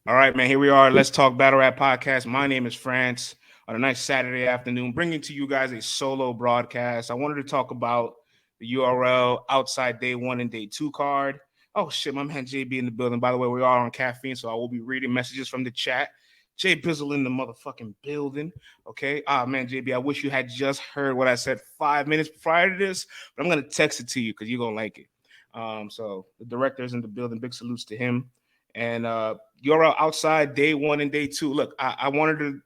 All right, man, here we are. Let's Talk Battle Rap Podcast. My name is France. On a nice Saturday afternoon, bringing to you guys a solo broadcast. I wanted to talk about the URL outside day 1 and day 2 card. Oh, shit, my man JB in the building. By the way, we are on caffeine, so I will be reading messages from the chat. Jay Bizzle in the motherfucking building. Okay. Man, JB, I wish you had just heard what I said 5 minutes prior to this, but I'm going to text it to you because you're going to like it. So the director is in the building. Big salutes to him. And URL outside day 1 and day 2. Look, I wanted to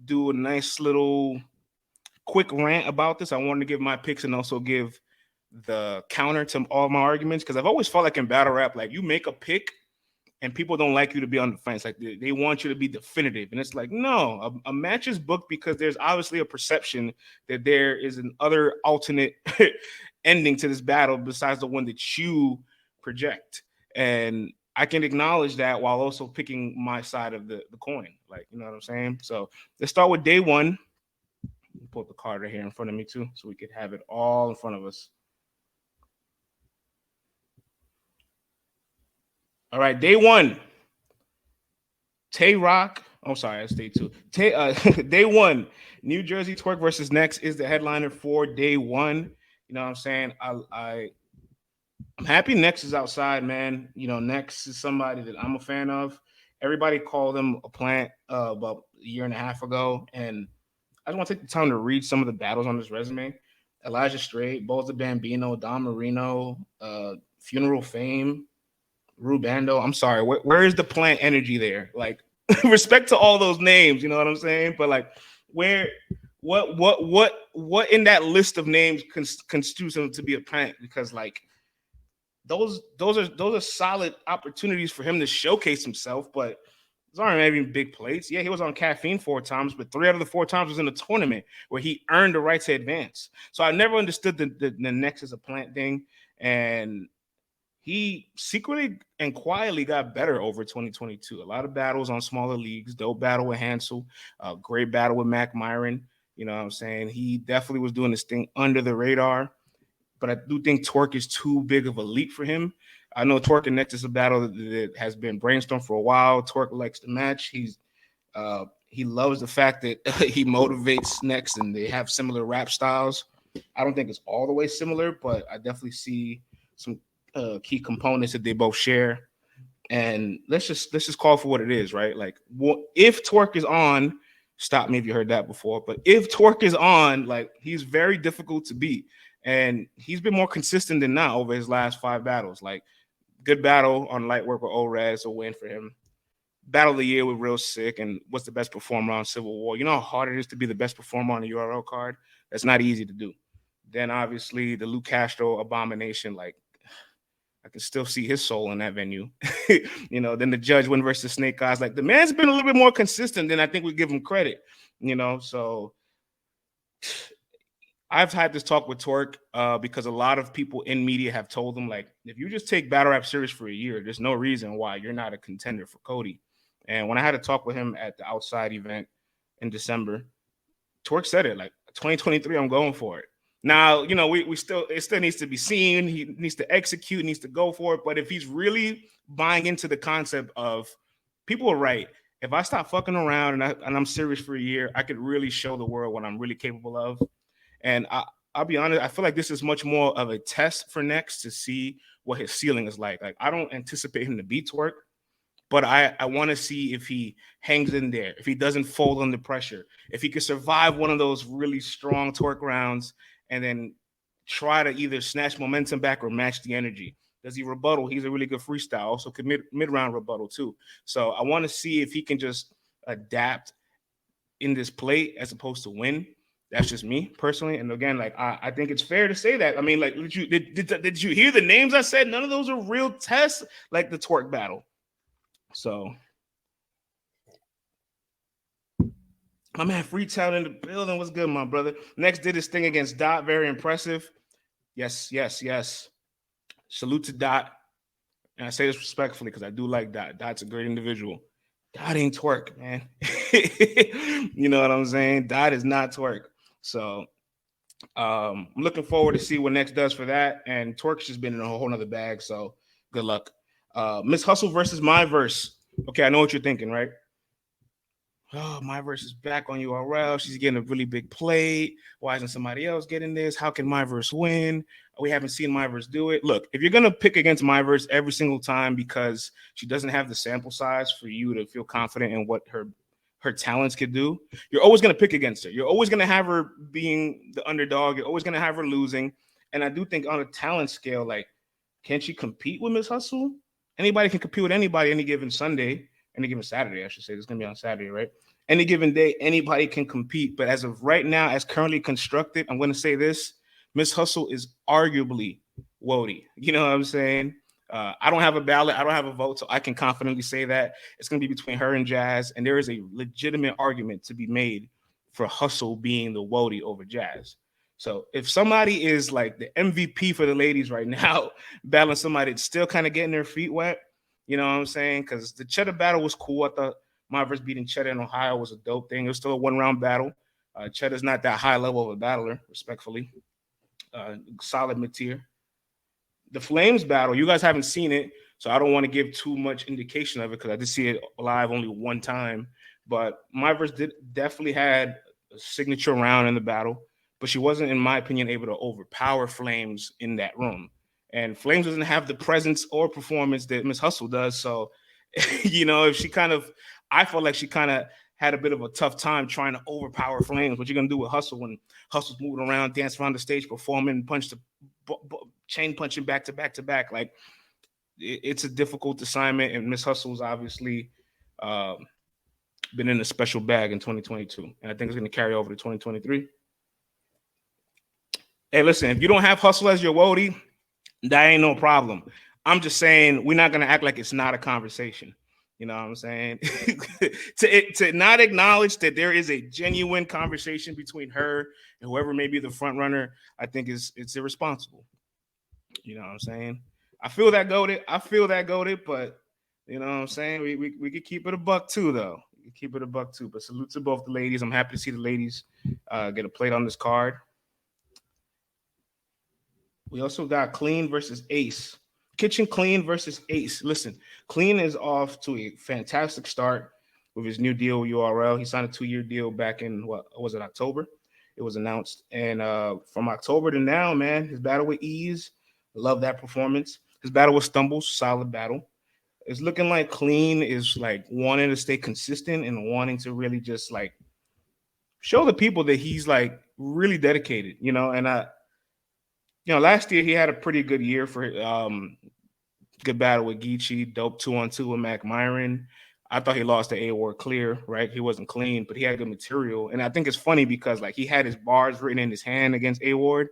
do a nice little quick rant about this. I wanted to give my picks and also give the counter to all my arguments because I've always felt like in battle rap, like you make a pick and people don't like you to be on the fence. Like they want you to be definitive. And it's like, no, a match is booked because there's obviously a perception that there is an other alternate ending to this battle besides the one that you project. And I can acknowledge that while also picking my side of the coin. Like, you know what I'm saying? So let's start with day 1. Put the card right here in front of me too, so we could have it all in front of us. All right, day 1. Twork. Oh, sorry, that's day 2. Day 1. New Jersey Twork versus Next is the headliner for day 1. You know what I'm saying? I'm happy Next is outside, man. You know, Next is somebody that I'm a fan of. Everybody called him a plant about a year and a half ago, and I just want to take the time to read some of the battles on his resume. Elijah Strait, Bulls the Bambino, Don Marino, Funeral Fame, Rubando. I'm sorry, where is the plant energy there? Like, respect to all those names, you know what I'm saying? But like, what in that list of names constitutes him to be a plant? Because like, those are solid opportunities for him to showcase himself, but those aren't even big plates. Yeah, he was on caffeine 4 times, but 3 out of the 4 times was in a tournament where he earned the right to advance. So I never understood the next is a plant thing, and he secretly and quietly got better over 2022. A lot of battles on smaller leagues, dope battle with Hansel, great battle with Mackk Myron. You know what I'm saying? He definitely was doing this thing under the radar. But I do think Twork is too big of a leap for him. I know Twork and Next is a battle that has been brainstormed for a while. Twork likes the match. He loves the fact that he motivates Next and they have similar rap styles. I don't think it's all the way similar, but I definitely see some key components that they both share. And let's just call for what it is, right? Like, if Twork is on, stop me if you heard that before. But if Twork is on, like, he's very difficult to beat. And he's been more consistent than not over his last 5 battles. Like, good battle on light work with Orez, a win for him. Battle of the year with Real Sick, and what's the best performer on Civil War? You know how hard it is to be the best performer on a URL card? That's not easy to do. Then obviously the Lou Castro abomination, like, I can still see his soul in that venue. You know, then the Judge win versus Snake Eyes. Like, the man's been a little bit more consistent than I think we give him credit, you know, so I've had this talk with Twork because a lot of people in media have told him, like, if you just take battle rap serious for a year, there's no reason why you're not a contender for Cody. And when I had to talk with him at the outside event in December, Twork said it, like, 2023, I'm going for it. Now, you know, it still needs to be seen. He needs to execute, needs to go for it. But if he's really buying into the concept of, people are right, if I stop fucking around and I'm serious for a year, I could really show the world what I'm really capable of. And I'll be honest, I feel like this is much more of a test for Next to see what his ceiling is like. Like, I don't anticipate him to beat Twork, but I want to see if he hangs in there, if he doesn't fold under pressure, if he could survive one of those really strong Twork rounds and then try to either snatch momentum back or match the energy. Does he rebuttal? He's a really good freestyle, also could mid-round rebuttal too. So I want to see if he can just adapt in this play as opposed to win. That's just me personally. And again, like, I think it's fair to say that. I mean, like, did you hear the names I said? None of those are real tests like the Twork battle. So my man Freetown in the building. What's good, my brother? Next did his thing against Dot. Very impressive. Yes. Salute to Dot. And I say this respectfully because I do like Dot. Dot's a great individual. Dot ain't Twork, man. You know what I'm saying? Dot is not Twork. So I'm looking forward to see what Next does for that. And Twork's just been in a whole nother bag. So good luck. Miss Hustle versus Myverse. Okay, I know what you're thinking, right? Oh, Myverse is back on URL. She's getting a really big plate. Why isn't somebody else getting this? How can Myverse win? We haven't seen Myverse do it. Look, if you're gonna pick against Myverse every single time because she doesn't have the sample size for you to feel confident in what her talents could do, you're always gonna pick against her. You're always gonna have her being the underdog. You're always gonna have her losing. And I do think on a talent scale, like, can she compete with Miss Hustle? Anybody can compete with anybody any given Sunday. Any given Saturday, I should say. It's going to be on Saturday, right? Any given day, anybody can compete. But as of right now, as currently constructed, I'm going to say this: Miss Hustle is arguably Wody. You know what I'm saying? I don't have a ballot. I don't have a vote, so I can confidently say that it's going to be between her and Jazz. And there is a legitimate argument to be made for Hustle being the Wody over Jazz. So if somebody is like the MVP for the ladies right now, battling somebody that's still kind of getting their feet wet, you know what I'm saying? Because the Cheddar battle was cool. I thought Myverse beating Cheddar in Ohio was a dope thing. It was still a 1-round battle. Cheddar's not that high level of a battler, respectfully. Solid mid-tier. The Flames battle, you guys haven't seen it, so I don't want to give too much indication of it because I did see it live only one time. But Myverse definitely had a signature round in the battle, but she wasn't, in my opinion, able to overpower Flames in that room. And Flames doesn't have the presence or performance that Miss Hustle does. So, you know, if she I felt like she kind of had a bit of a tough time trying to overpower Flames. What you're going to do with Hustle when Hustle's moving around, dancing around the stage, performing, chain punching back to back to back. Like, it's a difficult assignment. And Miss Hustle's obviously been in a special bag in 2022. And I think it's going to carry over to 2023. Hey, listen, if you don't have Hustle as your Wody, that ain't no problem. I'm just saying we're not going to act like it's not a conversation. You know what I'm saying? to not acknowledge that there is a genuine conversation between her and whoever may be the front runner, I think it's irresponsible. You know what I'm saying? I feel that goated, but you know what I'm saying? We could keep it a buck too, though. We could keep it a buck too. But salute to both the ladies. I'm happy to see the ladies get a plate on this card. We also got Qleen versus Eyez. Kitchen Qleen versus Eyez. Listen, Qleen is off to a fantastic start with his new deal with URL. He signed a 2-year deal back in, what was it, October? It was announced. And from October to now, man, his battle with Eyez, love that performance. His battle with Stumbles, solid battle. It's looking like Qleen is like wanting to stay consistent and wanting to really just like show the people that he's like really dedicated, you know, and last year he had a pretty good year for good battle with Geechee, dope 2-on-2 with Mackk Myron. I thought he lost to A-Ward clear, right? He wasn't clean, but he had good material. And I think it's funny because like he had his bars written in his hand against A-Ward,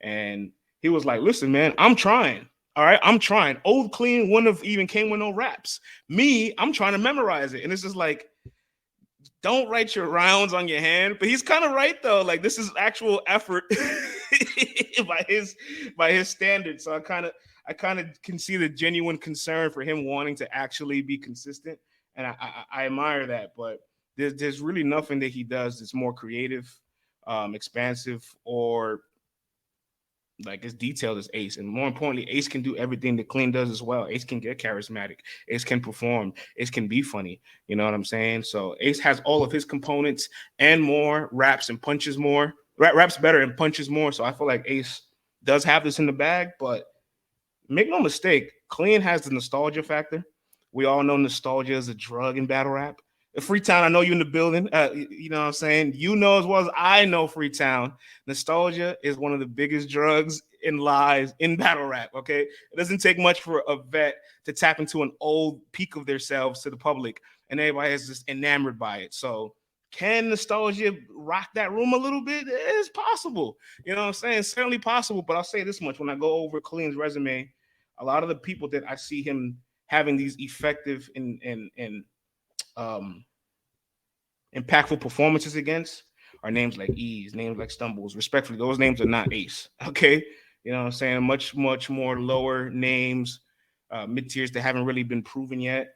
and he was like, listen, man, I'm trying. All right, I'm trying. Old Qleen wouldn't have even came with no raps. Me, I'm trying to memorize it. And it's just like, don't write your rounds on your hand. But he's kind of right though. Like this is actual effort by his standards. So I kind of can see the genuine concern for him wanting to actually be consistent, and I admire that. But there's really nothing that he does that's more creative, expansive, or like as detailed as Eyez. And more importantly, Eyez can do everything that Qleen does as well. Eyez can get charismatic. Eyez can perform. Eyez can be funny. You know what I'm saying? So Eyez has all of his components and more, raps and punches more. Raps better and punches more. So I feel like Eyez does have this in the bag, but make no mistake, Qleen has the nostalgia factor. We all know nostalgia is a drug in battle rap. Freetown, I know you in the building. You know what I'm saying? You know as well as I know, Freetown, nostalgia is one of the biggest drugs in lies in battle rap, okay? It doesn't take much for a vet to tap into an old peak of themselves to the public, and everybody is just enamored by it. So can nostalgia rock that room a little bit? It's possible. You know what I'm saying? It's certainly possible, but I'll say this much. When I go over Qleen's resume, a lot of the people that I see him having these effective and impactful performances against are names like Eyez, names like Stumbles. Respectfully, those names are not Eyez. Okay, you know what I'm saying? Much more lower names, mid-tiers that haven't really been proven yet.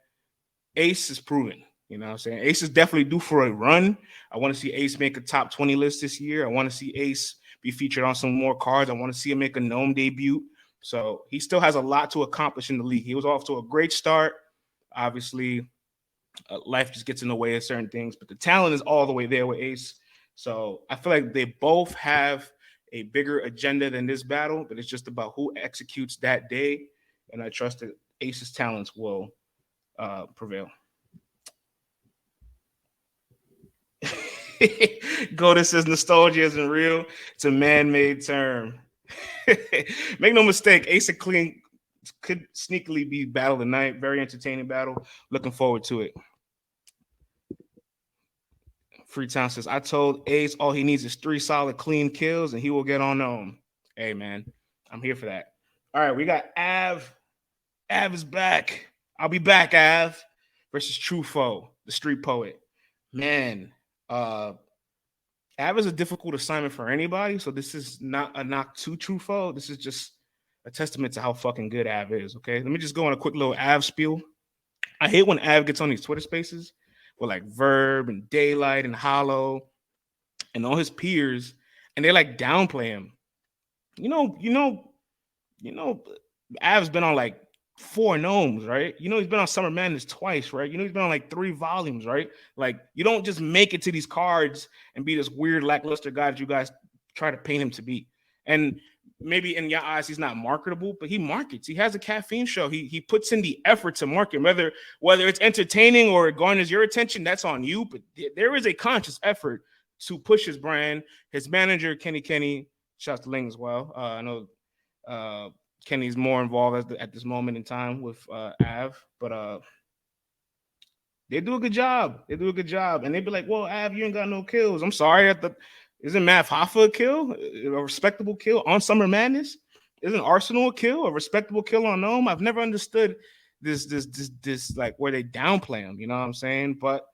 Eyez is proven. You know what I'm saying? Eyez is definitely due for a run. I want to see Eyez make a top 20 list this year. I want to see Eyez be featured on some more cards. I want to see him make a gnome debut. So he still has a lot to accomplish in the league. He was off to a great start. Obviously, life just gets in the way of certain things, but the talent is all the way there with Ace. So I feel like they both have a bigger agenda than this battle, but it's just about who executes that day. And I trust that Ace's talents will prevail. Goda says nostalgia isn't real. It's a man-made term. Make no mistake, Ace and Qleen could sneakily be battle tonight. Very entertaining battle. Looking forward to it. Freetown says, I told Ace all he needs is 3 solid clean kills and he will get on home. Hey, man, I'm here for that. All right, we got Av. Av is back. I'll be back, Av, versus True Foe, the street poet. Man, Av is a difficult assignment for anybody, so this is not a knock to True Foe. This is just a testament to how fucking good Av is, okay? Let me just go on a quick little Av spiel. I hate when Av gets on these Twitter spaces with like Verb and Daylight and Hollow and all his peers, and they like downplay him. You know, Av's been on like 4 gnomes, right? You know, he's been on Summer Madness twice, right? You know, he's been on like 3 volumes, right? Like, you don't just make it to these cards and be this weird lackluster guy that you guys try to paint him to be. And maybe in your eyes, he's not marketable, but he markets. He has a caffeine show. He puts in the effort to market, whether it's entertaining or it garners your attention, that's on you. But there is a conscious effort to push his brand. His manager, Kenny, shouts to Ling as well. I know Kenny's more involved at this moment in time with Av, but they do a good job. And they'd be like, well, Av, you ain't got no kills. I'm sorry. Isn't Math Hoffa a kill? A respectable kill on Summer Madness? Isn't Arsenal a kill? A respectable kill on Gnome? I've never understood this like where they downplay him, you know what I'm saying? But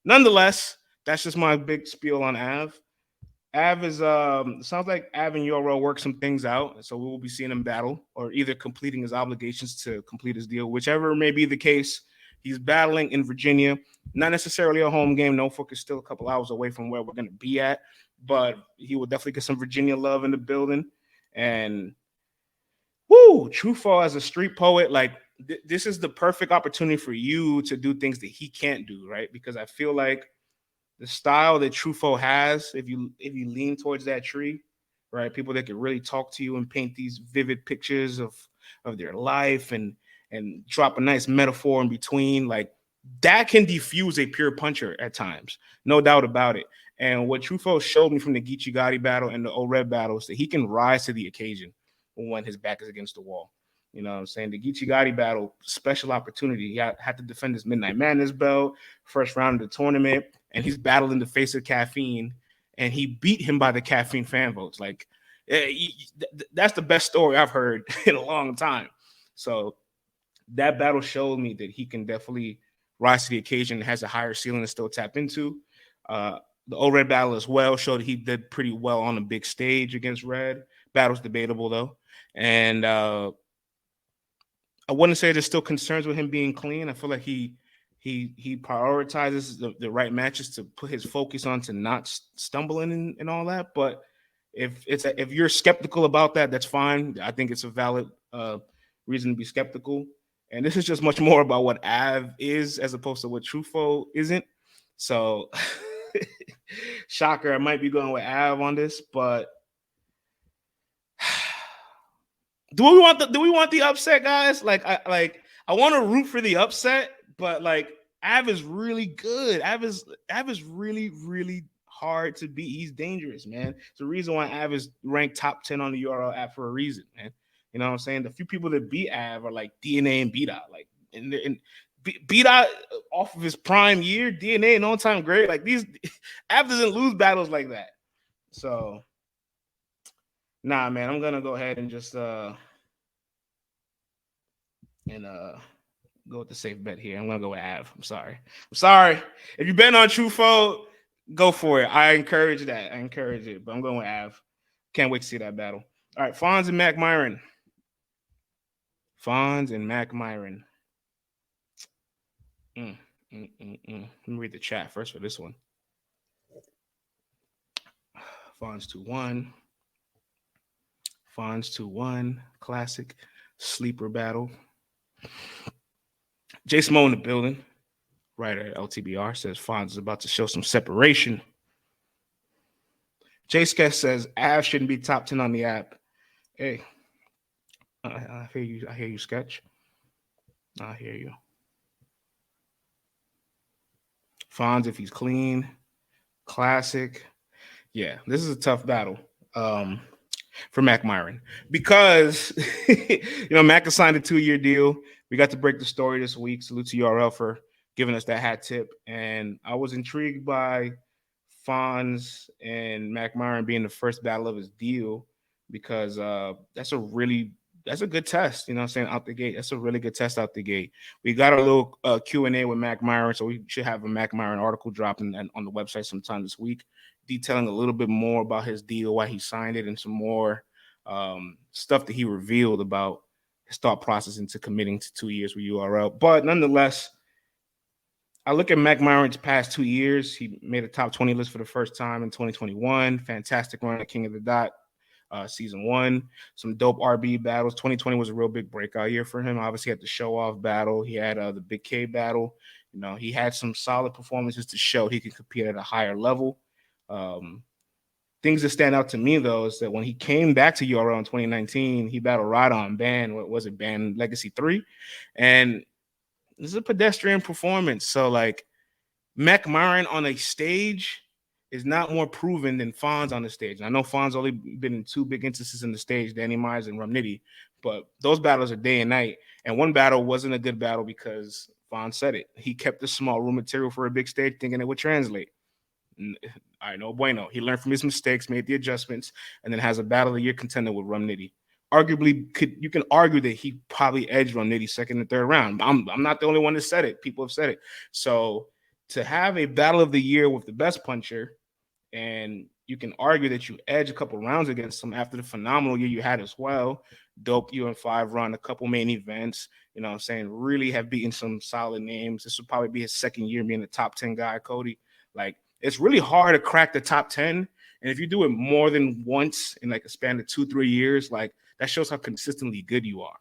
nonetheless, that's just my big spiel on Av. Av is sounds like Av and Yoro work some things out, so we will be seeing him battle or either completing his obligations to complete his deal, whichever may be the case. He's battling in Virginia, not necessarily a home game. Norfolk is still a couple hours away from where we're going to be at, but he will definitely get some Virginia love in the building. And woo, True Foe as a street poet, like this is the perfect opportunity for you to do things that he can't do, right? Because I feel like the style that True Foe has, if you lean towards that tree, right? People that can really talk to you and paint these vivid pictures of their life and drop a nice metaphor in between, like that can diffuse a pure puncher at times, no doubt about it. And what True Foe showed me from the Geechee Gotti battle and the O-Red battle is that he can rise to the occasion when his back is against the wall. You know what I'm saying? The Geechee Gotti battle, special opportunity. He had to defend his Midnight Madness belt, first round of the tournament, and he's battling the face of caffeine, and he beat him by the caffeine fan votes. Like, that's the best story I've heard in a long time. So that battle showed me that he can definitely rise to the occasion and has a higher ceiling to still tap into. The O-Red battle as well showed he did pretty well on the big stage against Red. Battle's debatable, though. And I wouldn't say there's still concerns with him being clean. I feel like he prioritizes the right matches to put his focus on to not stumbling and all that. But if you're skeptical about that, that's fine. I think it's a valid reason to be skeptical. And this is just much more about what Av is as opposed to what True Foe isn't. So, shocker, I might be going with Av on this, but do we want the upset, guys? I want to root for the upset, but like Av is really good. Av is really, really hard to beat. He's dangerous, man. It's the reason why Av is ranked top 10 on the URL app for a reason, man. You know what I'm saying? The few people that beat Av are like DNA and B-Dot. Like, and B-Dot off of his prime year, DNA and all-time great. Like, these Av doesn't lose battles like that. So, nah, man, I'm gonna go ahead and just go with the safe bet here. I'm gonna go with Av. I'm sorry. If you've been on True Foe, go for it. I encourage that. I encourage it, but I'm going with Av. Can't wait to see that battle. All right, Fonz and Mackk Myron. Let me read the chat first for this one. Fonz 2-1. Fonz 2-1. Classic sleeper battle. J Smo in the building. writer at LTBR says Fonz is about to show some separation. J Sketch says Av shouldn't be top 10 on the app. Hey, I hear you. I hear you, Sketch. I hear you. Fonz, if he's clean, classic. Yeah, this is a tough battle for Mackk Myron because Mackk has signed a 2-year deal. We got to break the story this week. Salute to URL for giving us that hat tip, and I was intrigued by Fonz and Mackk Myron being the first battle of his deal because that's a good test, you know what I'm saying, out the gate. That's a really good test out the gate. We got a little Q&A with Mackk Myron, so we should have a Mackk Myron article dropping on the website sometime this week, detailing a little bit more about his deal, why he signed it, and some more stuff that he revealed about his thought process into committing to 2 years with URL. But nonetheless, I look at Mackk Myron's past 2 years. He made a top 20 list for the first time in 2021. Fantastic run at King of the Dot. Season 1, some dope RB battles. 2020 was a real big breakout year for him. Obviously, he had the show off battle. He had the Big K battle. He had some solid performances to show he could compete at a higher level. Things that stand out to me, though, is that when he came back to URL in 2019, he battled Radon, Ban Legacy 3. And this is a pedestrian performance. So, Mackk Myron on a stage is not more proven than Fonz on the stage. And I know Fonz only been in 2 big instances in the stage, Danny Myers and Rum Nitty, but those battles are day and night. And one battle wasn't a good battle because Fonz said it. He kept the small room material for a big stage thinking it would translate. I know bueno. He learned from his mistakes, made the adjustments, and then has a battle of the year contender with Rum Nitty. Arguably, you can argue that he probably edged Rum Nitty second and third round. I'm not the only one that said it. People have said it. So to have a battle of the year with the best puncher, and you can argue that you edge a couple rounds against him after the phenomenal year you had as well. Dope UN5 run, a couple main events, you know what I'm saying? Really have beaten some solid names. This will probably be his second year being a top 10 guy, Cody. It's really hard to crack the top 10. And if you do it more than once in a span of 2-3 years, that shows how consistently good you are.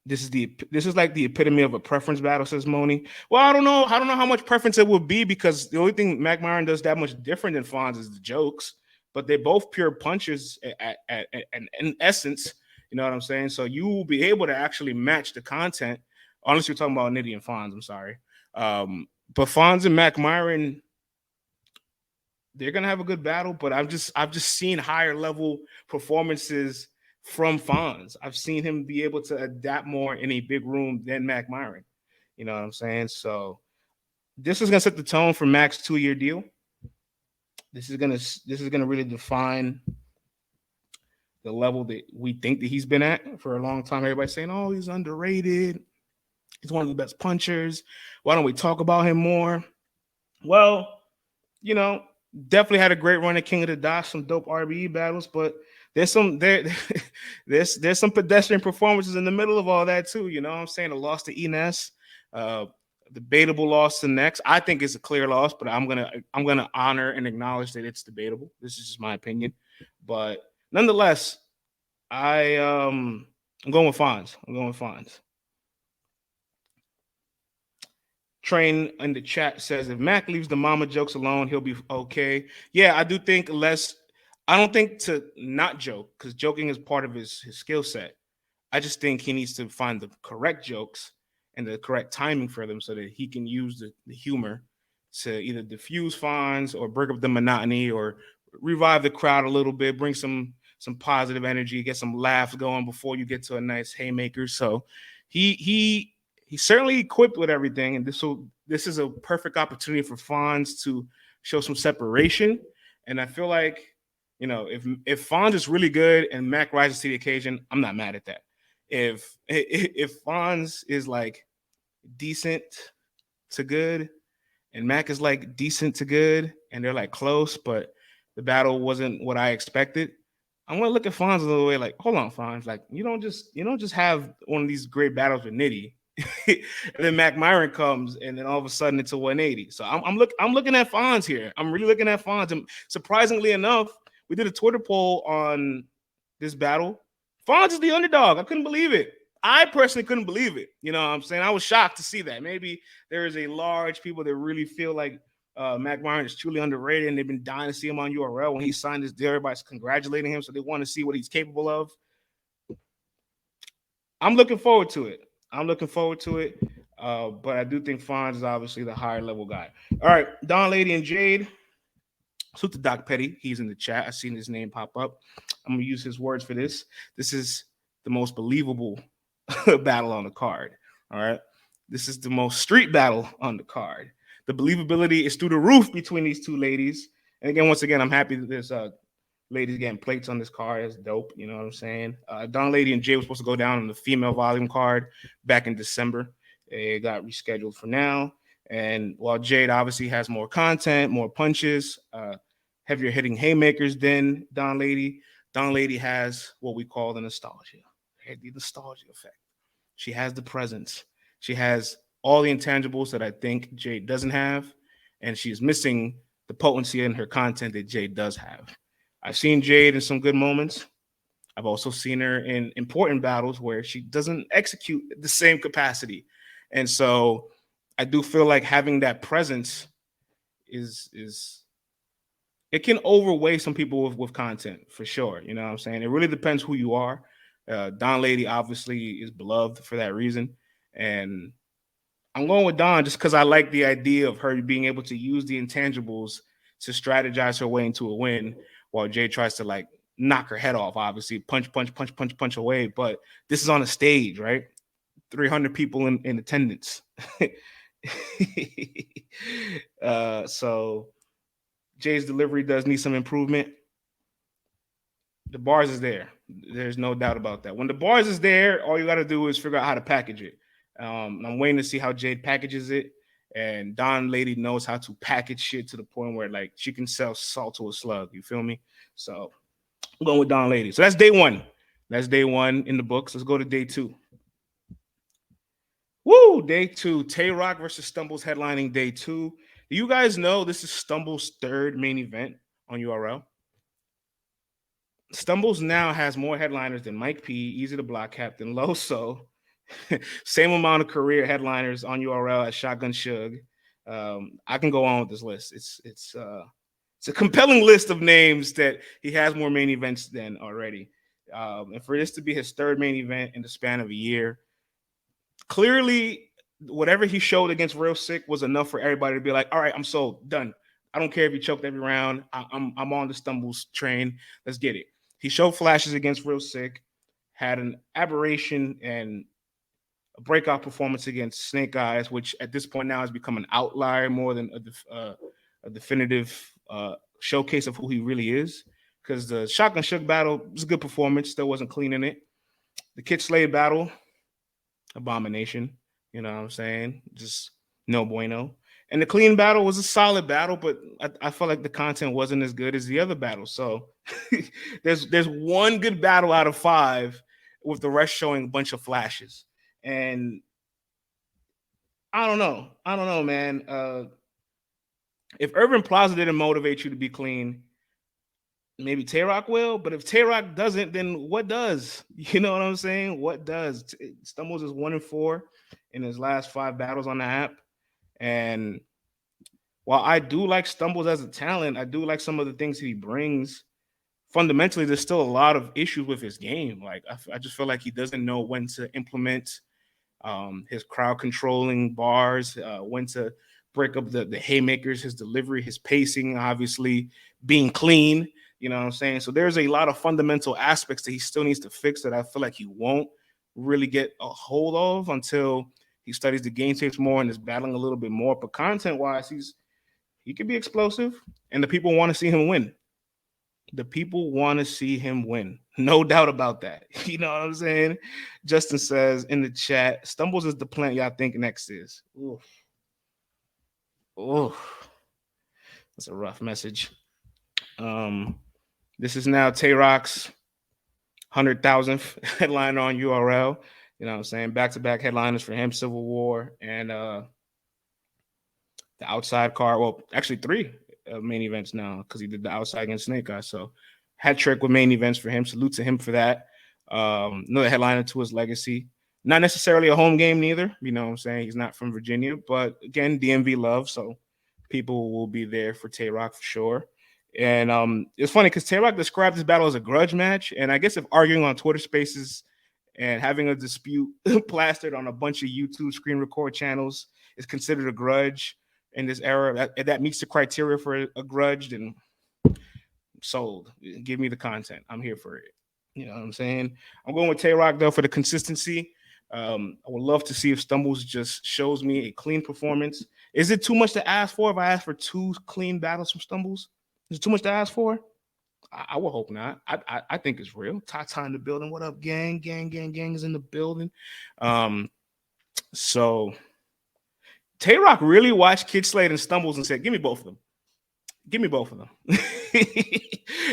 This is like the epitome of a preference battle, says Moni. Well, I don't know how much preference it would be because the only thing Mackk Myron does that much different than Fonz is the jokes, but they're both pure punches in essence. You know what I'm saying? So you will be able to actually match the content. Unless you're talking about Nitty and Fonz, I'm sorry. But Fonz and Mackk Myron, they're gonna have a good battle. But I've just seen higher level performances from Fonz. I've seen him be able to adapt more in a big room than Mackk Myron. You know what I'm saying? So this is gonna set the tone for Mack's 2-year deal. This is gonna really define the level that we think that he's been at for a long time. Everybody's saying, "Oh, he's underrated. He's one of the best punchers. Why don't we talk about him more?" Well, definitely had a great run at King of the Dot, some dope RBE battles, but there's some pedestrian performances in the middle of all that too. You know what I'm saying? A loss to Enes, debatable loss to Next. I think it's a clear loss, but I'm gonna honor and acknowledge that it's debatable. This is just my opinion, but nonetheless, I'm going with Fonz. Train in the chat says if Mackk leaves the mama jokes alone, he'll be okay. Yeah, I do think I don't think to not joke because joking is part of his skill set. I just think he needs to find the correct jokes and the correct timing for them so that he can use the humor to either diffuse Fonz or break up the monotony or revive the crowd a little bit, bring some positive energy, get some laughs going before you get to a nice haymaker. So he's certainly equipped with everything, and this is a perfect opportunity for Fonz to show some separation. And I feel like, if Fonz is really good and Mackk rises to the occasion, I'm not mad at that. If Fonz is decent to good and Mackk is decent to good and they're close, but the battle wasn't what I expected, I'm gonna look at Fonz a little way hold on, Fonz, you don't just have one of these great battles with Nitty. And then Mackk Myron comes, and then all of a sudden it's a 180. So I'm looking at Fonz here. I'm really looking at Fonz. And surprisingly enough, we did a Twitter poll on this battle. Fonz is the underdog. I couldn't believe it. I personally couldn't believe it. You know what I'm saying? I was shocked to see that. Maybe there is a large people that really feel like Myron is truly underrated, and they've been dying to see him on URL. When he signed this deal, everybody's congratulating him, so they want to see what he's capable of. I'm looking forward to it. But I do think Fonz is obviously the higher level guy. All right, Don, Laydii, and Jade. Salute to Doc Petty. He's in the chat. I've seen his name pop up. I'm going to use his words for this. This is the most believable battle on the card. All right. This is the most street battle on the card. The believability is through the roof between these two ladies. And again, once again, I'm happy that there's ladies getting plates on this card. It's dope. You know what I'm saying? Don, Laydii, and Jay was supposed to go down on the female volume card back in December. It got rescheduled for now. And while Jade obviously has more content, more punches, heavier hitting haymakers than Don, Laydii has what we call the nostalgia. The nostalgia effect. She has the presence. She has all the intangibles that I think Jade doesn't have, and she's missing the potency in her content that Jade does have. I've seen Jade in some good moments. I've also seen her in important battles where she doesn't execute the same capacity. And so I do feel like having that presence is it can overweigh some people with content for sure. You know what I'm saying? It really depends who you are. Don, Laydii obviously is beloved for that reason. And I'm going with Don just because I like the idea of her being able to use the intangibles to strategize her way into a win while Jay tries to like knock her head off, obviously punch away. But this is on a stage, right? 300 people in attendance. So Jay's delivery does need some improvement. The bars is there. There's no doubt about that. When the bars is there, all you got to do is figure out how to package it. I'm waiting to see how Jade packages it. And Don, Laydii knows how to package shit to the point where like she can sell salt to a slug. You feel me? So I'm going with Don, Laydii. So that's day one. That's day one in the books. Let's go to day two. Woo! Day two. Twork versus Stumbles headlining day two. Do you guys know this is Stumbles' third main event on URL? Stumbles now has more headliners than Mike P, Easy to Block Captain, Loso. Same amount of career headliners on URL as Shotgun Suge. I can go on with this list. It's a compelling list of names that he has more main events than already. And for this to be his third main event in the span of a year, clearly whatever he showed against Real Sick was enough for everybody to be like, all right, I'm sold, done. I don't care if he choked every round. I'm on the Stumbles train. Let's get it. He showed flashes against Real Sick, had an aberration and a breakout performance against Snake Eyez, which at this point now has become an outlier more than a definitive showcase of who he really is. Because the Shotgun Suge battle was a good performance, still wasn't clean in it. The Kid Slade battle, abomination. You know what I'm saying? Just no bueno. And the Qleen battle was a solid battle, but I felt like the content wasn't as good as the other battles. So there's one good battle out of 5 with the rest showing a bunch of flashes. And I don't know, man. If Urban Plaza didn't motivate you to be clean, maybe Twork will. But if Twork doesn't, then what does? You know what I'm saying? What does? Stumbles is 1-4 in his last 5 battles on the app. And while I do like Stumbles as a talent, I do like some of the things he brings. Fundamentally, there's still a lot of issues with his game. Like I just feel like he doesn't know when to implement his crowd controlling bars, when to break up the haymakers, his delivery, his pacing, obviously being clean. You know what I'm saying? So there's a lot of fundamental aspects that he still needs to fix that I feel like he won't really get a hold of until he studies the game tapes more and is battling a little bit more. But content-wise, he could be explosive, and the people want to see him win. The people want to see him win. No doubt about that. You know what I'm saying? Justin says in the chat, Stumbles is the plant y'all think next is. Oof. Oof. That's a rough message. This is now Twork's 100,000th headliner on URL. You know what I'm saying? Back-to-back headliners for him, Civil War, and the outside card. Well, actually 3 main events now because he did the outside against Snake Eyez. So hat trick with main events for him. Salute to him for that. Another headliner to his legacy. Not necessarily a home game neither. You know what I'm saying? He's not from Virginia, but again, DMV love, so people will be there for Twork for sure. And it's funny because Twork described this battle as a grudge match, and I guess if arguing on Twitter Spaces and having a dispute plastered on a bunch of YouTube screen record channels is considered a grudge in this era, that meets the criteria for a grudge, then sold. Give me the content. I'm here for it. You know what I'm saying? I'm going with Twork though for the consistency. I would love to see if Stumbles just shows me a clean performance. Is it too much to ask for if I ask for 2 clean battles from Stumbles? Is it too much to ask for? I would hope not. I think it's real. Tata in the building. What up, gang? Gang is in the building. So Twork really watched Kid Slade and Stumbles and said, "Give me both of them. Give me both of them."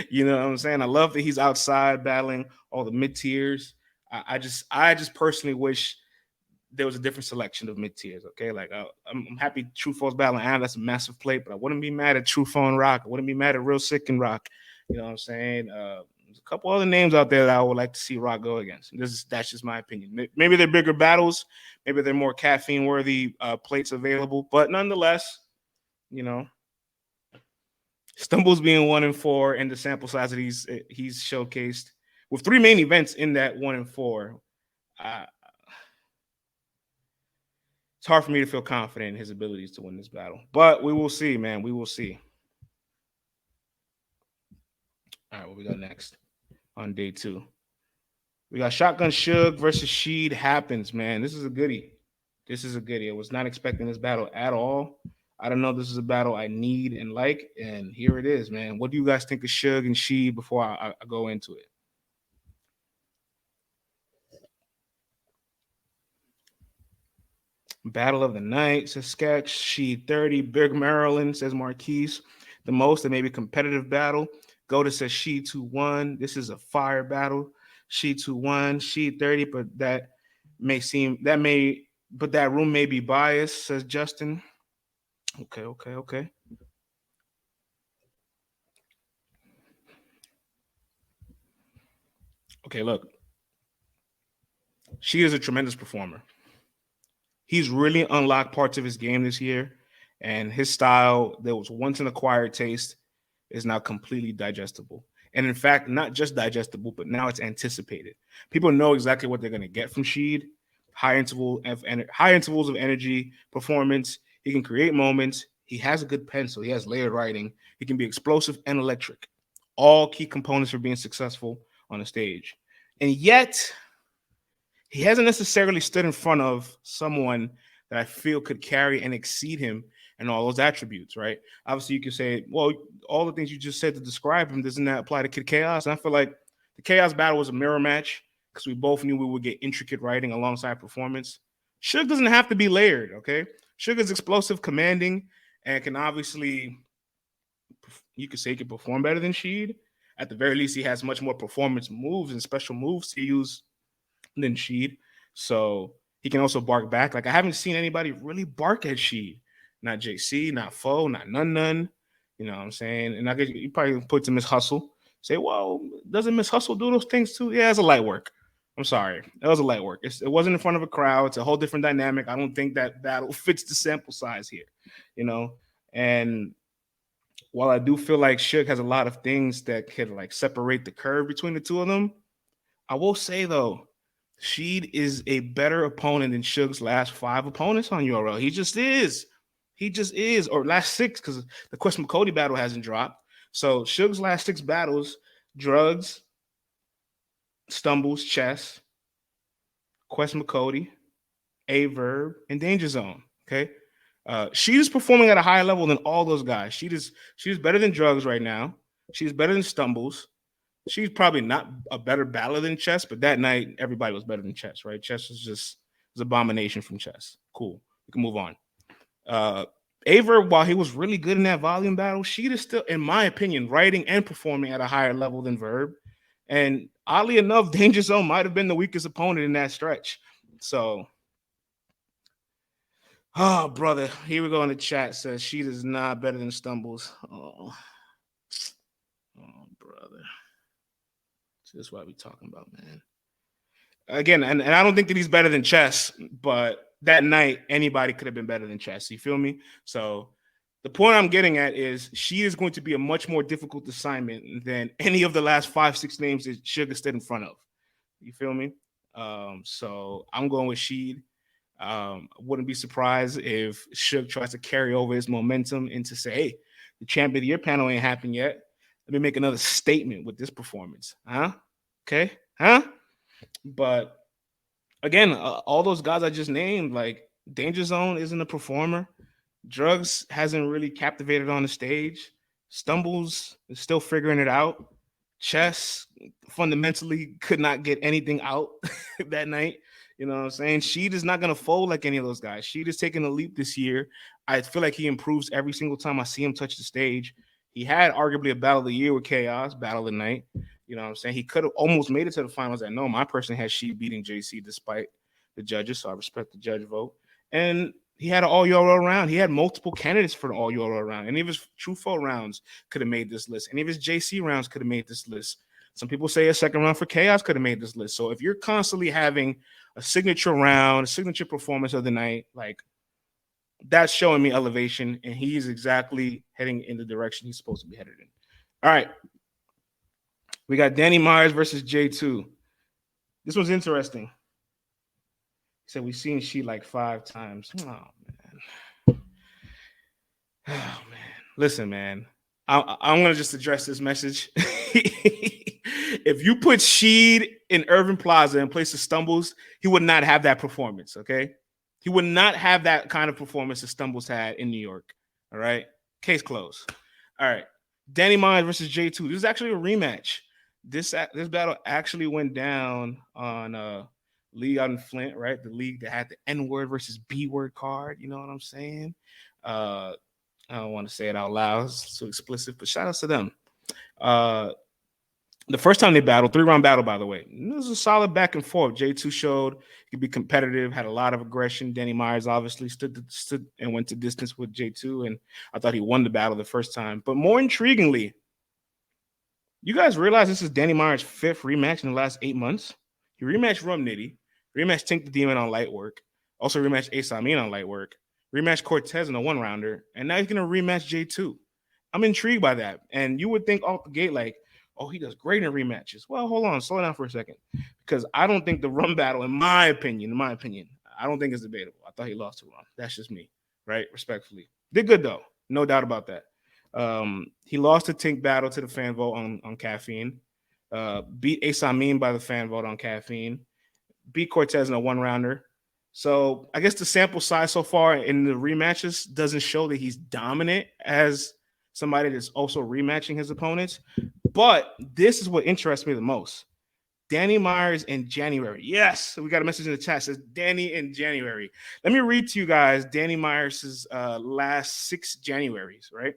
You know what I'm saying? I love that he's outside battling all the mid tiers. I just personally wish there was a different selection of mid tiers. Okay, like I'm happy True Foes battling Am. That's a massive plate, but I wouldn't be mad at True Phone Rock. I wouldn't be mad at Real Sick and Rock. You know what I'm saying? There's a couple other names out there that I would like to see Rock go against. That's just my opinion. Maybe they're bigger battles. Maybe they're more caffeine worthy plates available. But nonetheless, you know, Stumbles being 1-4 and the sample size that he's showcased with 3 main events in that 1-4. It's hard for me to feel confident in his abilities to win this battle, but we will see, man. We will see. All right, what we got next on day 2? We got Shotgun Suge versus Sheed Happens, man. This is a goodie. I was not expecting this battle at all. I don't know. This is a battle I need and like, and here it is, man. What do you guys think of Suge and Sheed before I go into it? Battle of the night, says Sketch. Sheed 30. Big Maryland, says Marquise. The most and maybe competitive battle. Goda says Sheed 2-1. This is a fire battle. Sheed 2-1. Sheed 30, but that room may be biased, says Justin. Okay. Okay, look. She is a tremendous performer. He's really unlocked parts of his game this year, and his style that was once an acquired taste is now completely digestible. And in fact, not just digestible, but now it's anticipated. People know exactly what they're going to get from Sheed. High intervals of energy, performance. He can create moments. He has a good pencil. He has layered writing. He can be explosive and electric. All key components for being successful on a stage. And yet, he hasn't necessarily stood in front of someone that I feel could carry and exceed him in all those attributes, right? Obviously, you can say, well, all the things you just said to describe him, doesn't that apply to Kid Chaos? And I feel like the Chaos battle was a mirror match because we both knew we would get intricate writing alongside performance. Suge doesn't have to be layered, okay? Suge is explosive, commanding, and can obviously, you could say he can perform better than Sheed. At the very least, he has much more performance moves and special moves to use than Sheed. So he can also bark back. Like, I haven't seen anybody really bark at Sheed. Not JC, not Foe, not Nunn. You know what I'm saying? And I guess you probably put to Miss Hustle. Say, well, doesn't Miss Hustle do those things too? Yeah, it's a light work. I'm sorry. It was a light work. It wasn't in front of a crowd. It's a whole different dynamic. I don't think that battle fits the sample size here, you know? And while I do feel like Suge has a lot of things that could like separate the curve between the two of them, I will say though, Sheed is a better opponent than Suge's last 5 opponents on URL. He just is. Or last 6, because the Quest McCody battle hasn't dropped. So Suge's last 6 battles: Drugs, Stumbles, Chess, Quest McCody, A-Verb, and Danger Zone. Okay. She is performing at a higher level than all those guys. She's better than Drugs right now. She's better than Stumbles. She's probably not a better battler than Chess, but that night everybody was better than Chess, right? Chess was abomination from Chess. Cool. We can move on. Aver, while he was really good in that volume battle, Sheed is still, in my opinion, writing and performing at a higher level than Verb. And oddly enough, Danger Zone might have been the weakest opponent in that stretch. So, oh, brother, here we go in the chat. Says Sheed is not better than Stumbles. Oh, brother. So that's what we talking about, man. Again, and I don't think that he's better than Chess, but that night anybody could have been better than Chess. You feel me? So the point I'm getting at is she is going to be a much more difficult assignment than any of the last 5-6 names that Suge stood in front of. You feel me? So I'm going with Sheed. Wouldn't be surprised if Suge tries to carry over his momentum into say, hey, the champion of the year panel ain't happened yet. Let me make another statement with this performance. Huh? Okay? Huh? But again, all those guys I just named, like Danger Zone isn't a performer. Drugs hasn't really captivated on the stage. Stumbles is still figuring it out. Chess fundamentally could not get anything out that night. You know what I'm saying? Sheed is not going to fold like any of those guys. Sheed is taking a leap this year. I feel like he improves every single time I see him touch the stage. He had arguably a battle of the year with Chaos, battle of the night. You know what I'm saying? He could have almost made it to the finals. I know my person had Sheed beating JC despite the judges, so I respect the judge vote. And he had an all URL round. He had multiple candidates for the all URL round. Any of his True Foe rounds could have made this list. Any of his JC rounds could have made this list. Some people say a second round for Chaos could have made this list. So if you're constantly having a signature round, a signature performance of the night, like that's showing me elevation, and he's exactly heading in the direction he's supposed to be headed in. All right. We got Danny Myers versus J2. This was interesting. He said we've seen she like 5 times. Oh, man. Oh, man. Listen, man. I'm going to just address this message. If you put Sheed in Irving Plaza in place of Stumbles, he would not have that performance, okay? He would not have that kind of performance that Stumbles had in New York, all right? Case closed. All right. Danny Myers versus J2. This is actually a rematch. This battle actually went down on league out in Flint, right? The league that had the N-word versus B-word card. You know what I'm saying? I don't want to say it out loud. It's too explicit, but shout out to them. The first time they battled, 3-round battle, by the way. It was a solid back and forth. J2 showed he could be competitive, had a lot of aggression. Danny Myers obviously stood and went to distance with J2, and I thought he won the battle the first time. But more intriguingly, you guys realize this is Danny Myers' 5th rematch in the last 8 months? He rematched Rum Nitty, rematched Tink the Demon on light work, also rematched Eyez Amin on light work, rematched Cortez in a 1-rounder, and now he's going to rematch J2. I'm intrigued by that. And you would think off the gate, like, oh, he does great in rematches. Well, hold on, slow down for a second. Because I don't think the Rum battle, in my opinion, I don't think it's debatable. I thought he lost to Rum. That's just me, right? Respectfully. Did good, though. No doubt about that. He lost the Tink battle to the fan vote on caffeine. Beat Eyez Amin by the fan vote on caffeine. Beat Cortez in a 1-rounder. So I guess the sample size so far in the rematches doesn't show that he's dominant as somebody that's also rematching his opponents. But this is what interests me the most. Danny Myers in January. Yes, we got a message in the chat. It says Danny in January. Let me read to you guys Danny Myers' last 6 Januaries, right?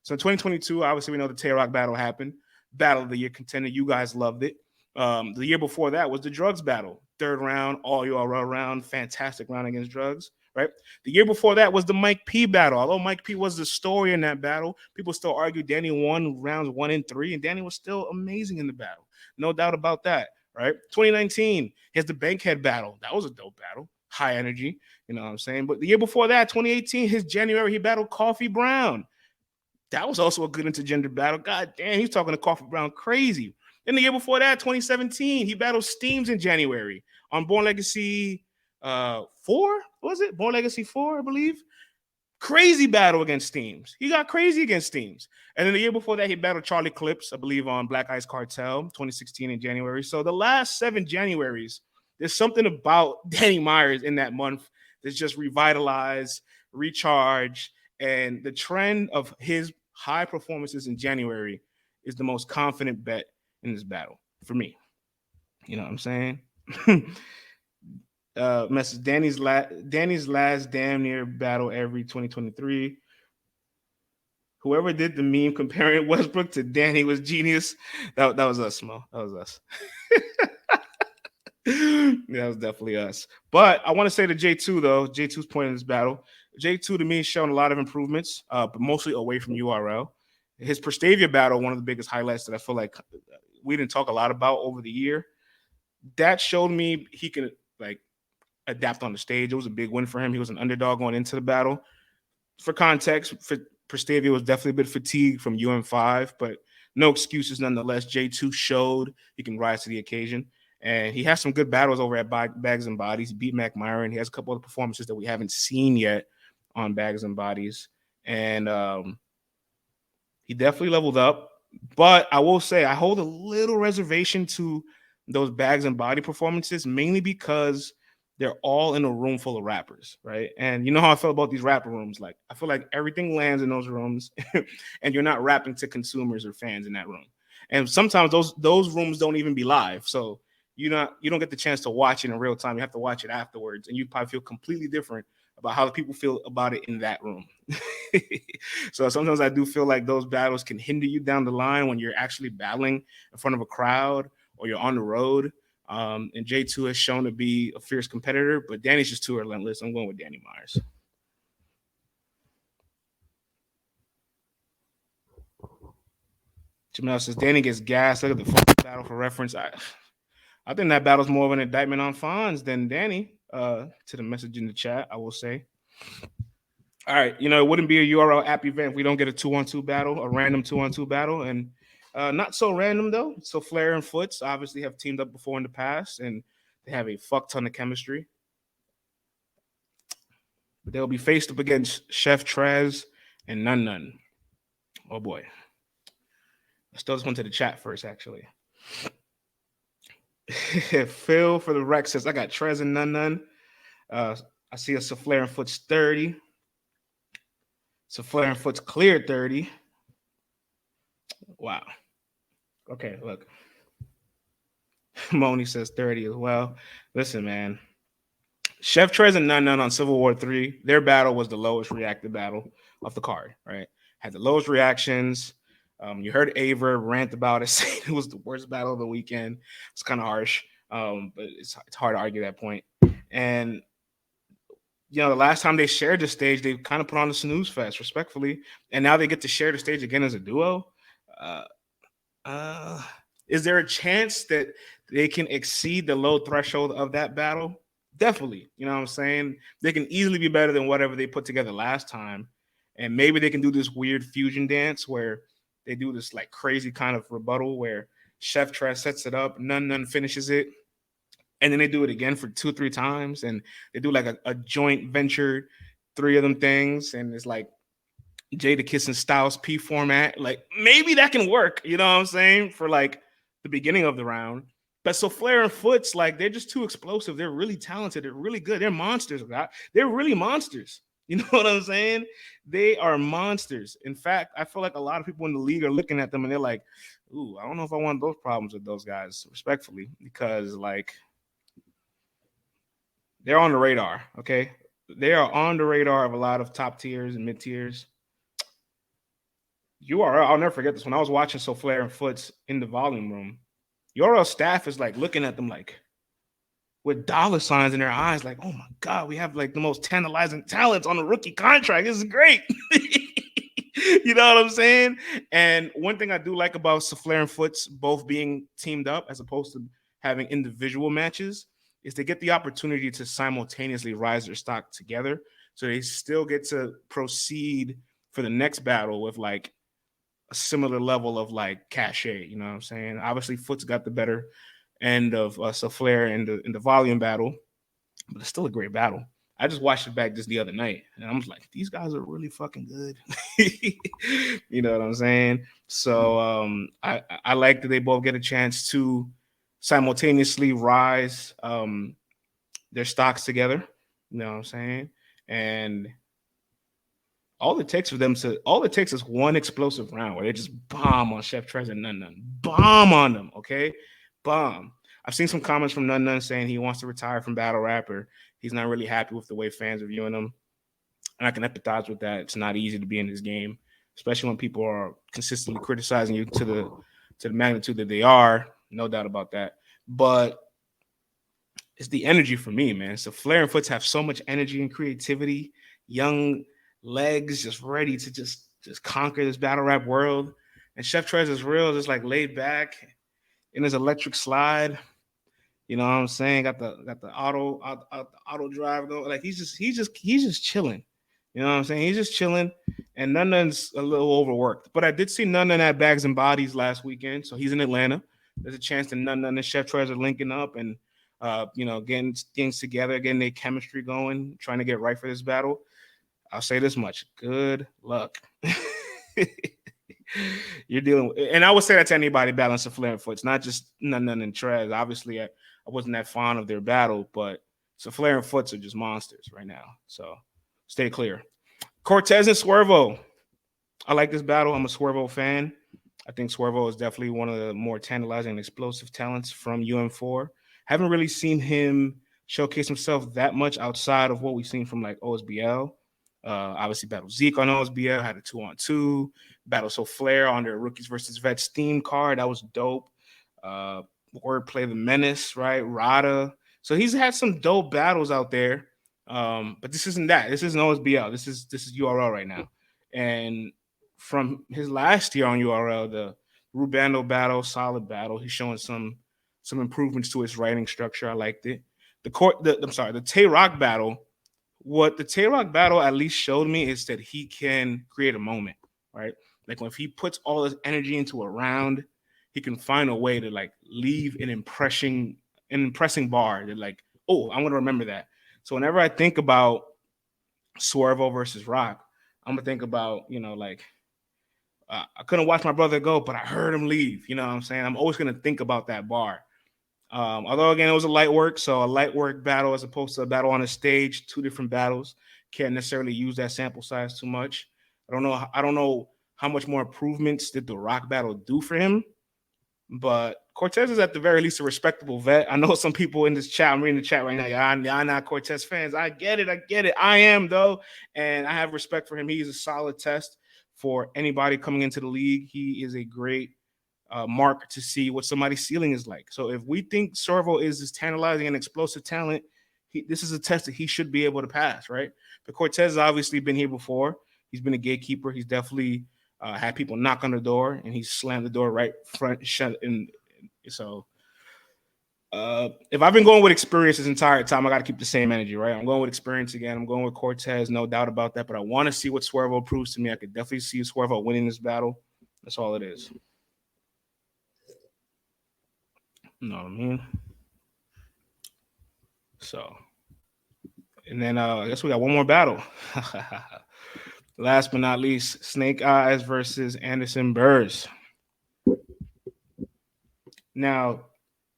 So in 2022, obviously we know the Twork battle happened. Battle of the year contender. You guys loved it. The year before that was the drugs battle. 3rd round, all URL round, fantastic round against drugs, right? The year before that was the Myckk P battle. Although Myckk P was the story in that battle, people still argue Danny won rounds 1 and 3, and Danny was still amazing in the battle. No doubt about that, right? 2019, he has the Bankhead battle. That was a dope battle. High energy, you know what I'm saying? But the year before that, 2018, his January, he battled Coffee Brown. That was also a good intergender battle. God damn, he's talking to Coffee Brown crazy. Then the year before that, 2017, he battled Steams in January on Born Legacy 4, was it? Born Legacy 4, I believe. Crazy battle against Steams. He got crazy against Steams. And then the year before that, he battled Charlie Clips, I believe, on Black Ice Cartel, 2016 in January. So the last 7 Januaries, there's something about Danny Myers in that month that's just revitalized, recharged, and the trend of his high performances in January is the most confident bet in this battle for me. You know what I'm saying? Message Danny's last damn near battle every 2023. Whoever did the meme comparing Westbrook to Danny was genius. That was us, Mo. That was us. That was definitely us. But I want to say to J2, though, J2's point in this battle. J2 to me has shown a lot of improvements, but mostly away from URL. His Prestavia battle, one of the biggest highlights that I feel like we didn't talk a lot about over the year. that showed me he can like adapt on the stage. It was a big win for him. He was an underdog going into the battle. For context, Prestavia was definitely a bit fatigued from UM5, but no excuses nonetheless. J2 showed he can rise to the occasion. And he has some good battles over at Bags and Bodies. He beat Myron. He has a couple of performances that we haven't seen yet on Bags and Bodies. And he definitely leveled up. But I will say I hold a little reservation to those Bags and Body performances, mainly because they're all in a room full of rappers, right? And you know how I feel about these rapper rooms. Like, I feel like everything lands in those rooms and you're not rapping to consumers or fans in that room. And sometimes those rooms don't even be live. So you don't get the chance to watch it in real time. You have to watch it afterwards, and you probably feel completely different about how the people feel about it in that room. So sometimes I do feel like those battles can hinder you down the line when you're actually battling in front of a crowd or you're on the road. And J2 has shown to be a fierce competitor, but Danny's just too relentless. I'm going with Danny Myers. Jamel says Danny gets gas. Look at the Fonz battle for reference. I think that battle's more of an indictment on Fonz than Danny. To the message in the chat, I will say. All right, it wouldn't be a URL app event if we don't get a 2-on-2 battle, a random 2-on-2 battle, and not so random though. So Saflare and Footz obviously have teamed up before in the past, and they have a fuck ton of chemistry. But they'll be faced up against Chef Trez and Nunn. Oh boy. Let's throw this one to the chat first, actually. Phil for the rec says, I got Trez and Nunn. I see a Saflare and Footz 30. Saflare and Footz cleared 30. Wow. Okay, look. Moni says 30 as well. Listen, man. Chef Trez and Nunn on Civil War 3, their battle was the lowest reacted battle of the card, right? Had the lowest reactions. You heard Aver rant about it, saying it was the worst battle of the weekend. It's kind of harsh, but it's hard to argue that point. And, the last time they shared the stage, they kind of put on a snooze fest, respectfully. And now they get to share the stage again as a duo. Is there a chance that they can exceed the low threshold of that battle? Definitely. You know what I'm saying? They can easily be better than whatever they put together last time. And maybe they can do this weird fusion dance where they do this like crazy kind of rebuttal where Chef Trez sets it up, Nunn finishes it, and then they do it again for 2-3 times, and they do like a joint venture 3 of them things, and it's like Jade kissing Styles P format. Like maybe that can work, you know what I'm saying, for like the beginning of the round. But Saflare and Footz, like they're just too explosive. They're really talented. They're really good. They're monsters. They're really monsters. You know what I'm saying? They are monsters. In fact, I feel like a lot of people in the league are looking at them and they're like, ooh, I don't know if I want those problems with those guys, respectfully, because like they're on the radar, okay? They are on the radar of a lot of top tiers and mid tiers. URL, I'll never forget this. When I was watching Saflare and Footz in the volume room, URL staff is like looking at them like with dollar signs in their eyes, like, oh my God, we have like the most tantalizing talents on a rookie contract. This is great. You know what I'm saying? And one thing I do like about Saflare and Footz both being teamed up as opposed to having individual matches is they get the opportunity to simultaneously rise their stock together. So they still get to proceed for the next battle with like a similar level of like cachet. You know what I'm saying? Obviously, Footz got the better end of Saflare in the volume battle, but it's still a great battle. I just watched it back just the other night, and I was like, these guys are really fucking good. You know what I'm saying? So I like that they both get a chance to simultaneously rise their stocks together. You know what I'm saying? And all it takes is one explosive round where they just bomb on Chef Trez and Nunn. Bomb on them, okay? Bomb. I've seen some comments from Nunn saying he wants to retire from battle rapper. He's not really happy with the way fans are viewing him. And I can empathize with that. It's not easy to be in this game, especially when people are consistently criticizing you to the magnitude that they are. No doubt about that. But it's the energy for me, man. So Saflare and Footz have so much energy and creativity, young legs just ready to just conquer this battle rap world. And Chef Trez is real, just like laid back in his electric slide. You know what I'm saying? Got the auto drive going. Like he's just chilling. You know what I'm saying? He's just chilling. And Nunn's a little overworked. But I did see Nunn at Bags and Bodies last weekend. So he's in Atlanta. There's a chance that Nunn and Chef Trez are linking up and getting things together, getting their chemistry going, trying to get right for this battle. I'll say this much. Good luck. You're dealing with, and I would say that to anybody battling Saflare and Footz, not just Nunn and Trez. Obviously, I wasn't that fond of their battle, but Saflare and Footz are just monsters right now. So stay clear. Cortez and Swervoo. I like this battle. I'm a Swervoo fan. I think Swervoo is definitely one of the more tantalizing and explosive talents from UM4. Haven't really seen him showcase himself that much outside of what we've seen from like OSBL. Obviously, battled Zeke on OSBL, had a 2-on-2. Battle Saflare on their Rookies versus Vets Steam card. That was dope. Wordplay the Menace, right? Rada. So he's had some dope battles out there. But this isn't that. This isn't OSBL. This is URL right now. And from his last year on URL, the Rubando battle, solid battle. He's showing some improvements to his writing structure. I liked it. The Tay-Rock battle. What the Tay-Rock battle at least showed me is that he can create a moment, right? Like if he puts all his energy into a round, he can find a way to like leave an impressing bar that like, oh, I'm gonna remember that. So whenever I think about Swervoo versus Rock, I'm gonna think about, I couldn't watch my brother go, but I heard him leave. You know what I'm saying? I'm always gonna think about that bar. Although again, it was a light work, so a light work battle as opposed to a battle on a stage, two different battles. Can't necessarily use that sample size too much. I don't know how much more improvements did the Rock battle do for him, but Cortez is at the very least a respectable vet. I know some people in this chat, I'm reading the chat right now, y'all not Cortez fans. I get it. I am, though, and I have respect for him. He's a solid test for anybody coming into the league. He is a great mark to see what somebody's ceiling is like. So if we think Swervoo is this tantalizing and explosive talent, this is a test that he should be able to pass, right? But Cortez has obviously been here before. He's been a gatekeeper. He's definitely had people knock on the door, and he slammed the door right front shut. And so if I've been going with experience this entire time, I got to keep the same energy, right? I'm going with experience again. I'm going with Cortez, no doubt about that. But I want to see what Swervoo proves to me. I could definitely see Swervoo winning this battle. That's all it is. You know what I mean? So, and then I guess we got one more battle. Last but not least, Snake Eyez versus Anderson Burrus. Now,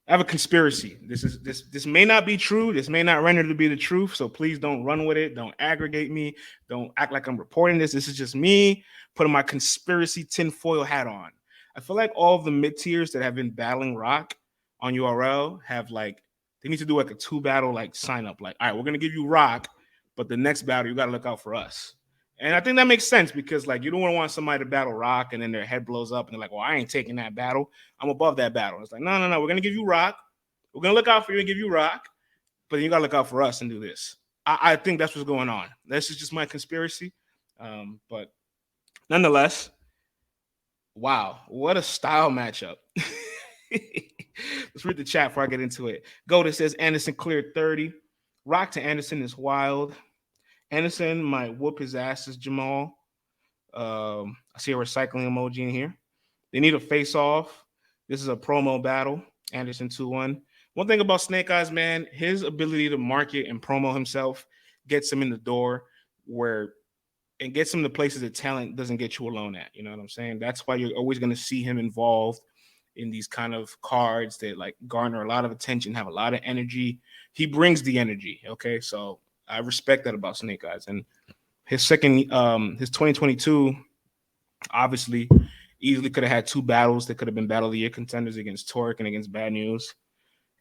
I have a conspiracy. This may not be true. This may not render to be the truth. So please don't run with it. Don't aggregate me. Don't act like I'm reporting this. This is just me putting my conspiracy tinfoil hat on. I feel like all of the mid tiers that have been battling Rock on URL have they need to do like a 2-battle sign up. Like, all right, we're gonna give you Rock, but the next battle you gotta look out for us. And I think that makes sense because you don't want somebody to battle Rock and then their head blows up and they're like, well, I ain't taking that battle. I'm above that battle. It's like, no. We're going to give you Rock. We're going to look out for you and give you Rock. But then you got to look out for us and do this. I think that's what's going on. This is just my conspiracy. But nonetheless, wow, what a style matchup. Let's read the chat before I get into it. Golden says Anderson cleared 30. Rock to Anderson is wild. Anderson might whoop his ass as Jamal. I see a recycling emoji in here. They need a face-off. This is a promo battle. Anderson 2-1. One thing about Snake Eyez, man, his ability to market and promo himself gets him in the door and gets him to places that talent doesn't get you alone at. You know what I'm saying? That's why you're always going to see him involved in these kind of cards that garner a lot of attention, have a lot of energy. He brings the energy, okay? So I respect that about Snake Eyez. And his 2022, obviously, easily could have had 2 battles that could have been battle of the year contenders against Twork and against Bad News.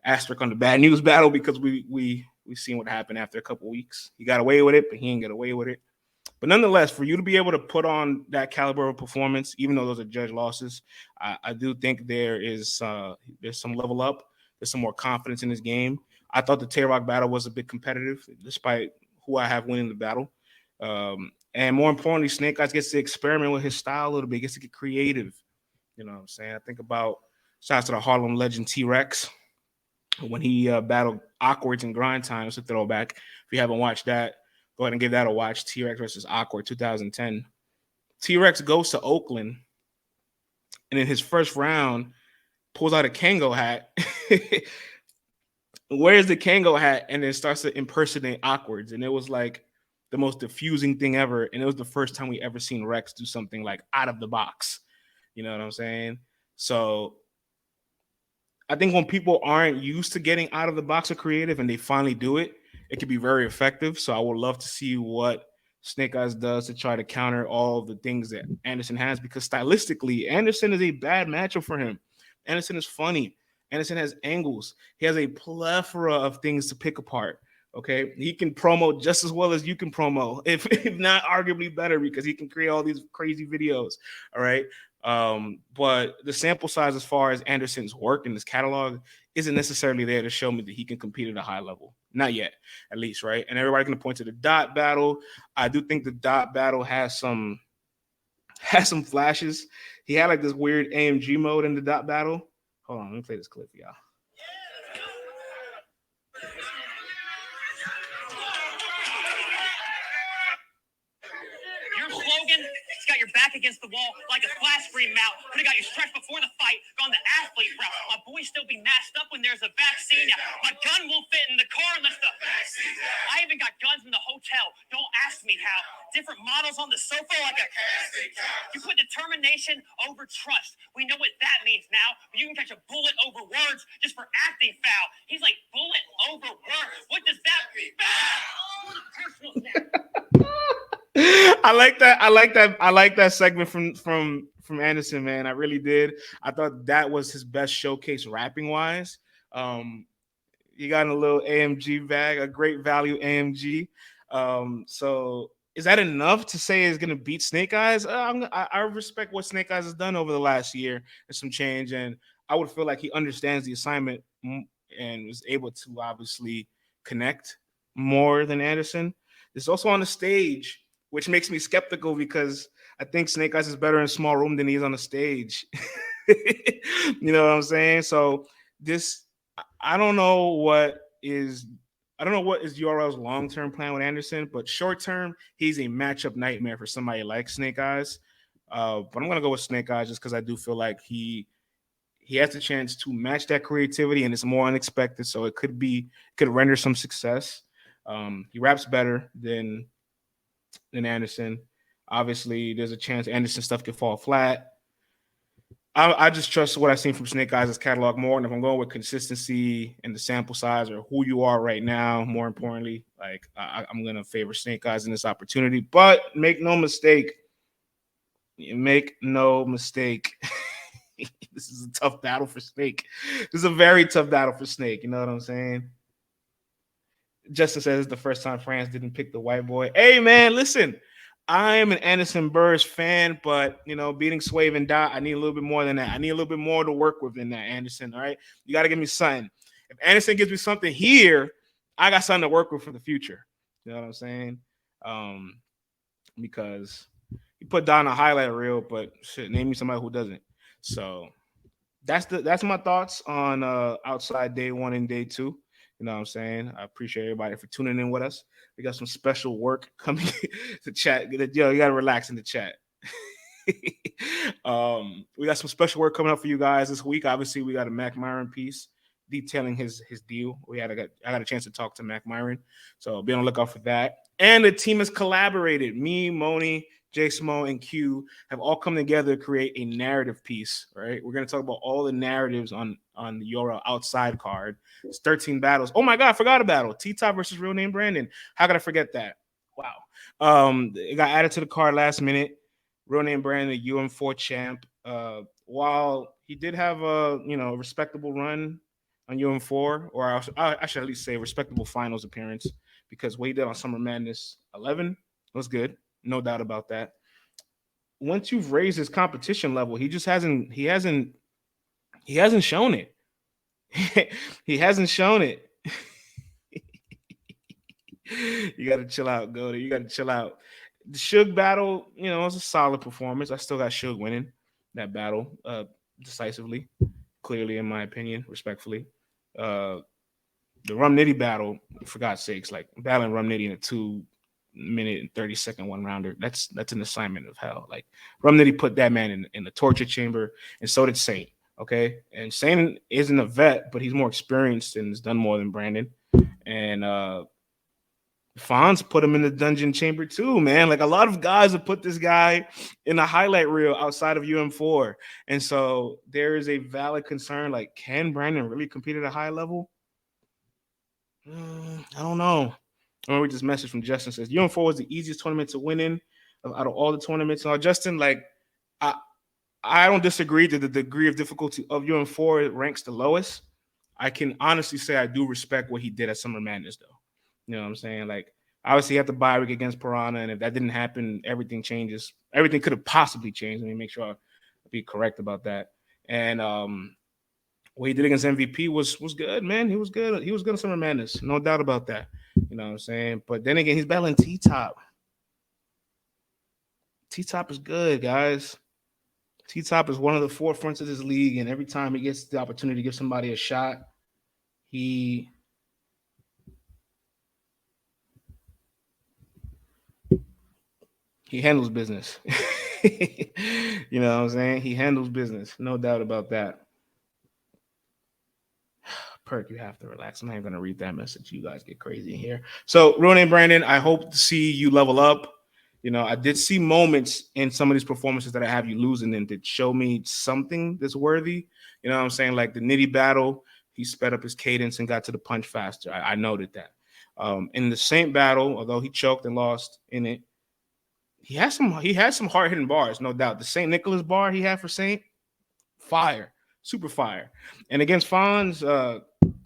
Asterisk on the Bad News battle because we seen what happened after a couple weeks. He got away with it, but he didn't get away with it. But nonetheless, for you to be able to put on that caliber of performance, even though those are judge losses, I do think there's some level up. There's some more confidence in his game. I thought the Tay-Rock battle was a bit competitive, despite who I have winning the battle. And more importantly, Snake Eyez gets to experiment with his style a little bit, gets to get creative. You know what I'm saying? I think about shots to the Harlem legend T-Rex. when he battled Awkwards and Grind Time. It's a throwback. If you haven't watched that, go ahead and give that a watch. T-Rex versus Awkward 2010. T-Rex goes to Oakland, and in his first round, pulls out a Kango hat, wears the Kango hat, and then starts to impersonate Awkwards. And it was like the most diffusing thing ever. And it was the first time we ever seen Rex do something like out of the box. You know what I'm saying? So I think when people aren't used to getting out of the box of creative and they finally do it, it can be very effective. So I would love to see what Snake Eyez does to try to counter all the things that Anderson has, because stylistically, Anderson is a bad matchup for him. Anderson is funny. Anderson has angles. He has a plethora of things to pick apart. Okay, he can promo just as well as you can promo, if not arguably better, because he can create all these crazy videos. All right. But the sample size as far as Anderson's work in his catalog isn't necessarily there to show me that he can compete at a high level. Not yet, at least, right? And everybody's gonna point to the dot battle. I do think the dot battle has some flashes. He had like this weird AMG mode in the dot battle. Hold on, let me play this clip for y'all. It's got your back against the wall like a flash screen mount. Could have got you stretched before the fight, gone the athlete route. My boys still be masked up when there's a vaccine now. My gun won't fit in the car unless the vaccine. I even got guns in the hotel. Don't ask me how. Different models on the sofa like a casting couch. You put determination over trust. We know what that means now. You can catch a bullet over words just for acting foul. He's like, bullet over words. What does that mean? Personal now. I like that segment from Anderson, man. I really did. I thought that was his best showcase rapping wise. He got in a little AMG bag, a great value AMG. So is that enough to say is going to beat Snake Eyez? I respect what Snake Eyez has done over the last year and some change, and I would feel like he understands the assignment and was able to obviously connect more than Anderson. It's also on the stage, which makes me skeptical because I think Snake Eyez is better in a small room than he is on the stage. You know what I'm saying? So I don't know what is URL's long-term plan with Anderson, but short-term, he's a matchup nightmare for somebody like Snake Eyez. But I'm gonna go with Snake Eyez just because I do feel like he has the chance to match that creativity, and it's more unexpected, so it could render some success. He raps better than Anderson. Obviously, there's a chance Anderson stuff could fall flat. I just trust what I've seen from Snake Eyez' catalog more. And if I'm going with consistency and the sample size or who you are right now, more importantly, like I'm going to favor Snake Eyez in this opportunity. But make no mistake. This is a tough battle for Snake. This is a very tough battle for Snake. You know what I'm saying? Justice says it's the first time France didn't pick the white boy. Hey, man, listen. I am an Anderson Burrus fan, but, beating Swave and Dot, I need a little bit more than that. I need a little bit more to work with than that, Anderson, all right? You got to give me something. If Anderson gives me something here, I got something to work with for the future. You know what I'm saying? Because he put Dot on a highlight reel, but shit, name me somebody who doesn't. So that's my thoughts on outside day 1 and day 2. You know what I'm saying? I appreciate everybody for tuning in with us. We got some special work coming to chat. You got to relax in the chat. We got some special work coming up for you guys this week. Obviously, we got a Mackk Myron piece detailing his deal. I got a chance to talk to Mackk Myron, so be on the lookout for that. And the team has collaborated. Me, Moni, J Smo, and Q have all come together to create a narrative piece. Right? We're going to talk about all the narratives on the URL outside card. It's 13 battles. Oh my God, I forgot a battle. T-Top versus Real Name Brandon. How could I forget that? Wow. It got added to the card last minute. Real Name Brandon, the UM4 champ. While he did have a respectable run on UM4, or I should at least say respectable finals appearance, because what he did on Summer Madness 11 was good. No doubt about that. Once you've raised his competition level, he hasn't shown it. He hasn't shown it. You got to chill out, Goldie. You got to chill out. The Suge battle, it was a solid performance. I still got Suge winning that battle decisively, clearly, in my opinion, respectfully. The Rum Nitty battle, for God's sakes, like battling Rum Nitty in a 2-minute and 30-second one rounder. That's an assignment of hell. Like Rum Nitty put that man in the torture chamber, and so did Saint. Okay, and Saint isn't a vet, but he's more experienced and has done more than Brandon. And Fonz put him in the dungeon chamber too, man. Like a lot of guys have put this guy in a highlight reel outside of UM4. And so there is a valid concern. Like, can Brandon really compete at a high level? I don't know. I'm gonna read this message from Justin. Says UM4 was the easiest tournament to win in out of all the tournaments. Now, Justin, like I don't disagree that the degree of difficulty of UM4 ranks the lowest. I can honestly say I do respect what he did at Summer Madness, though. You know what I'm saying? Like, obviously, you have to bye week against Piranha, and if that didn't happen, everything changes. Everything could have possibly changed. Let me make sure I be correct about that. And what he did against MVP was good, man. He was good. He was good in Summer Madness, no doubt about that. You know what I'm saying? But then again, he's battling T-Top. T-Top is good, guys. T-Top is one of the forefronts of this league, and every time he gets the opportunity to give somebody a shot, he handles business. You know what I'm saying? He handles business. No doubt about that. Perk, you have to relax. I'm not even going to read that message. You guys get crazy in here. So, Ronan and Brandon, I hope to see you level up. You know, I did see moments in some of these performances that I have you losing and that show me something that's worthy. You know what I'm saying? Like the Nitty battle, he sped up his cadence and got to the punch faster. I noted that. In the Saint battle, although he choked and lost in it, he had some hard-hitting bars, no doubt. The St. Nicholas bar he had for Saint, fire, super fire. And against Fonz,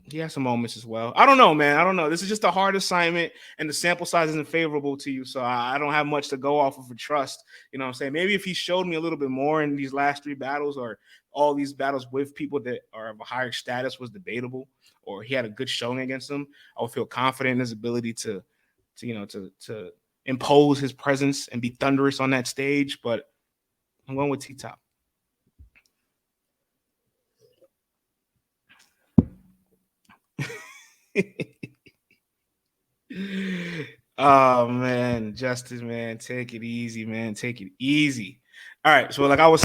he has some moments as well. I don't know, man. I don't know. This is just a hard assignment, and the sample size isn't favorable to you, so I don't have much to go off of for trust. You know what I'm saying? Maybe if he showed me a little bit more in these last 3 battles, or all these battles with people that are of a higher status was debatable, or he had a good showing against them, I would feel confident in his ability to impose his presence and be thunderous on that stage. But I'm going with T-Top. Oh man, Justice, man, take it easy, man. Take it easy. All right, so like I was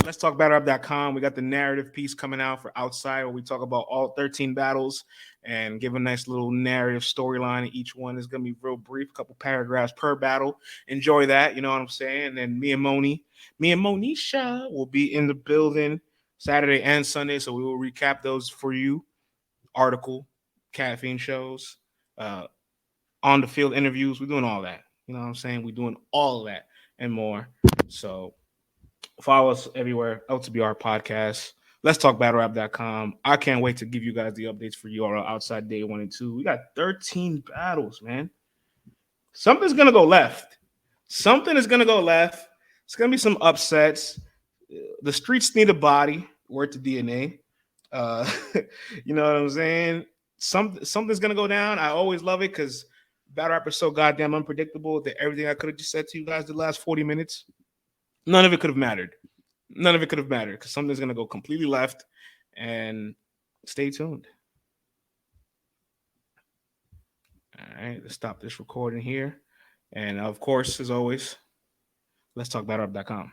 let's talk battlrap.com. We got the narrative piece coming out for Outside, where we talk about all 13 battles and give a nice little narrative storyline. Each one is gonna be real brief, a couple paragraphs per battle. Enjoy that, you know what I'm saying? And then me and Monisha will be in the building Saturday and Sunday, so we will recap those for you. Article, caffeine shows, on the field interviews. We're doing all that. You know what I'm saying? We're doing all of that and more. So follow us everywhere. LTBR podcast. Let's talk battlrap.com. I can't wait to give you guys the updates for URL Outside day 1 and 2. We got 13 battles, man. Something's gonna go left. Something is gonna go left. It's gonna be some upsets. The streets need a body. Word to DNA. You know what I'm saying? Something's gonna go down. I always love it because battle rap is so goddamn unpredictable that everything I could have just said to you guys the last 40 minutes, none of it could have mattered. None of it could have mattered because something's gonna go completely left. And stay tuned. All right, let's stop this recording here. And of course, as always, let's talk battlrap.com.